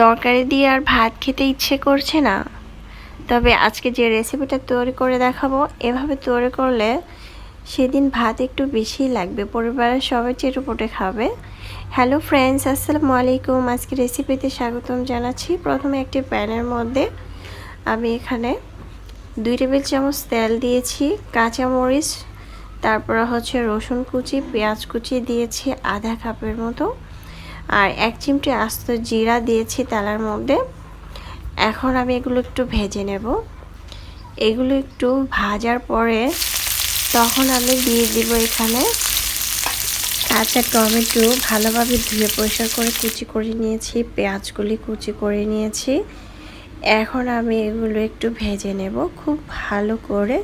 তরকারি দিয়ে আর ভাত খেতে ইচ্ছে করছে না। তবে আজকে যে রেসিপিটা তৈরি করে দেখাবো, এভাবে তৈরি করলে সেদিন ভাত একটু বেশিই লাগবে, পরিবারের সবাই চেটেপুটে খাবে। হ্যালো ফ্রেন্ডস, আসসালামু আলাইকুম। আজকে রেসিপিতে স্বাগতম জানাচ্ছি। প্রথমে একটি প্যানের মধ্যে আমি এখানে 2 টেবিল চামচ তেল দিয়েছি, কাঁচামরিচ, তারপর হচ্ছে রসুন কুচি, পেঁয়াজ কুচি দিয়েছি আধা কাপের মতো, আর 1 চিমটি আস্ত জিরা দিয়েছি তেলের মধ্যে। এখন আমি এগুলো একটু ভেজে নেব। এগুলো একটু ভাজার পরে তখন আমি দিয়ে দিব এখানে কাঁচা টমেটো, ভালোভাবে ধুয়ে পরিষ্কার করে কুচি করে নিয়েছি, পেঁয়াজগুলি কুচি করে নিয়েছি। এখন আমি এগুলো একটু ভেজে নেব খুব ভালো করে,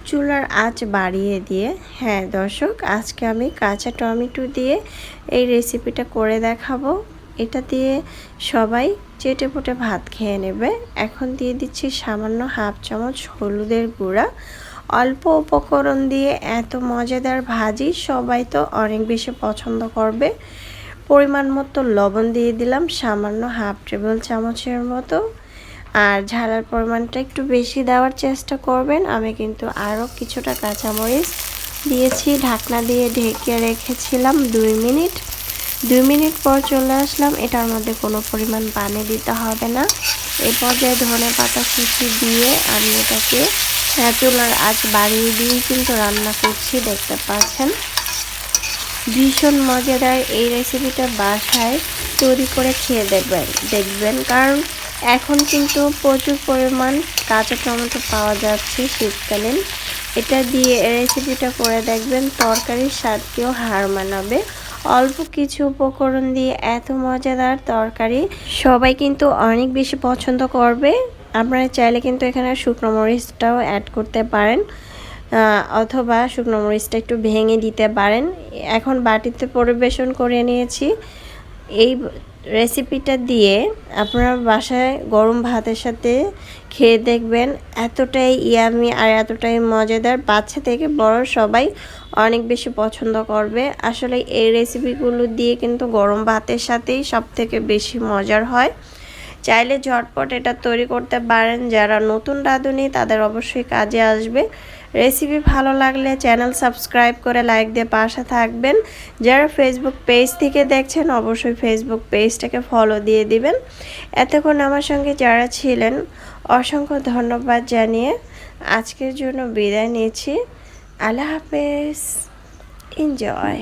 চুলার আঁচ বাড়িয়ে দিয়ে। হ্যাঁ দর্শক, আজকে আমি কাঁচা টমেটো দিয়ে এই রেসিপিটা করে দেখাবো। এটা দিয়ে সবাই চেটেপুটে ভাত খেয়ে নেবে। এখন দিয়ে দিচ্ছি সামান্য হাফ চামচ হলুদের গুঁড়া। অল্প উপকরণ দিয়ে এত মজাদার ভাজি সবাই তো অনেক বেশি পছন্দ করবে। পরিমাণ মতো লবণ দিয়ে দিলাম, সামান্য হাফ টেবিল চামচের মতো। আর ঝালের পরিমাণটা একটু বেশি দেওয়ার চেষ্টা করবেন। আমি কিন্তু আরও কিছুটা কাঁচামরিচ দিয়েছি। ঢাকনা দিয়ে ঢেকে রেখেছিলাম 2 মিনিট। 2 মিনিট পর চলে আসলাম। এটার মধ্যে কোনো পরিমাণ পানি দিতে হবে না। এই পর্যায়ে ধনেপাতা কুচি দিয়ে আমি এটাকে চুলার আঁচ বাড়িয়ে দিয়ে কিন্তু রান্না করছি, দেখতে পাচ্ছেন। ভীষণ মজাদার এই রেসিপিটা বাসায় তৈরি করে খেয়ে দেখবেন, কারণ এখন কিন্তু প্রচুর পরিমাণ কাঁচা টমেটো পাওয়া যাচ্ছে শীতকালীন। এটা দিয়ে রেসিপিটা করে দেখবেন, তরকারির স্বাদকেও হার মানাবে। অল্প কিছু উপকরণ দিয়ে এত মজাদার তরকারি সবাই কিন্তু অনেক বেশি পছন্দ করবে। আপনারা চাইলে কিন্তু এখানে শুকনো মরিচটাও অ্যাড করতে পারেন, অথবা শুকনো মরিচটা একটু ভেঙে দিতে পারেন। এখন বাটিতে পরিবেশন করে নিয়েছি। এই রেসিপিটা দিয়ে আপনারা বাসায় গরম ভাতের সাথে খেয়ে দেখবেন, এতটাই ইয়ামি আর এতটাই মজাদার, বাচ্চা থেকে বড় সবাই অনেক বেশি পছন্দ করবে। আসলে এই রেসিপিগুলো দিয়ে কিন্তু গরম ভাতের সাথেই সবথেকে বেশি মজার হয়। চাইলে ঝটপট এটা তৈরি করতে পারেন। যারা নতুন রাঁধুনি তাদের অবশ্যই কাজে আসবে। রেসিপি ভালো লাগলে চ্যানেল সাবস্ক্রাইব করে লাইক দিয়ে পাশে থাকবেন। যারা ফেসবুক পেজ থেকে দেখছেন অবশ্যই ফেসবুক পেজটাকে ফলো দিয়ে দিবেন। এতক্ষণ আমার সঙ্গে যারা ছিলেন অসংখ্য ধন্যবাদ জানিয়ে আজকের জন্য বিদায় নিচ্ছি। আল্লাহ হাফেজ। এনজয়।